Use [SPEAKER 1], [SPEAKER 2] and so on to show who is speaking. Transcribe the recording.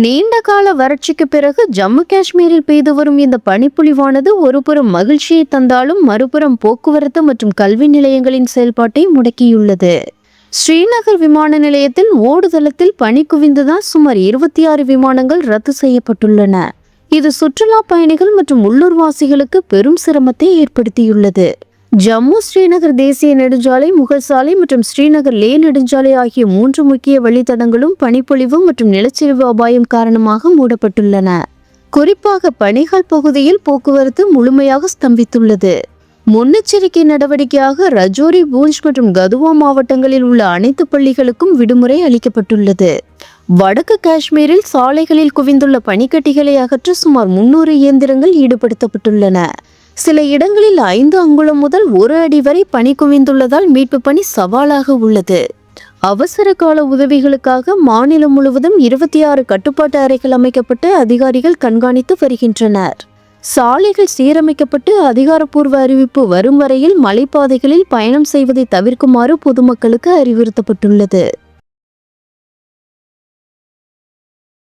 [SPEAKER 1] நீண்ட கால வறட்சிக்கு பிறகு ஜம்மு காஷ்மீரில் பெய்து வரும் இந்த பனிப்பொழிவானது ஒருபுறம் மகிழ்ச்சியை தந்தாலும் மறுபுறம் போக்குவரத்து மற்றும் கல்வி நிலையங்களின் செயல்பாட்டை முடக்கியுள்ளது. ஸ்ரீநகர் விமான நிலையத்தில் ஓடுதளத்தில் பனி குவிந்ததால் சுமார் 26 விமானங்கள் ரத்து செய்யப்பட்டுள்ளன. இது சுற்றுலா பயணிகள் மற்றும் உள்ளூர்வாசிகளுக்கு பெரும் சிரமத்தை ஏற்படுத்தியுள்ளது. ஜம்மு ஸ்ரீநகர் தேசிய நெடுஞ்சாலை, முகல் சாலை மற்றும் ஸ்ரீநகர் லே நெடுஞ்சாலை ஆகிய 3 முக்கிய வழித்தடங்களும் பனிப்பொழிவு மற்றும் நிலச்சரிவு அபாயம் காரணமாக மூடப்பட்டுள்ளன. குறிப்பாக பனிஹால் பகுதியில் போக்குவரத்து முழுமையாக ஸ்தம்பித்துள்ளது. முன்னெச்சரிக்கை நடவடிக்கையாக ரஜோரி, பூஞ்ச் மற்றும் கதுவா மாவட்டங்களில் உள்ள அனைத்து பள்ளிகளுக்கும் விடுமுறை அளிக்கப்பட்டுள்ளது. வடக்கு காஷ்மீரில் சாலைகளில் குவிந்துள்ள பனிக்கட்டிகளை அகற்ற சுமார் 300 இயந்திரங்கள் ஈடுபடுத்தப்பட்டுள்ளன. சில இடங்களில் 5 அங்குலம் முதல் 1 அடி வரை பனி குவிந்துள்ளதால் மீட்பு பணி சவாலாக உள்ளது. அவசர கால உதவிகளுக்காக மாநிலம் முழுவதும் 26 கட்டுப்பாட்டு அறைகள் அமைக்கப்பட்டு அதிகாரிகள் கண்காணித்து வருகின்றனர். சாலைகள் சீரமைக்கப்பட்டு அதிகாரப்பூர்வ அறிவிப்பு வரும் வரையில் மலைப்பாதைகளில் பயணம் செய்வதை தவிர்க்குமாறு பொதுமக்களுக்கு அறிவுறுத்தப்பட்டுள்ளது.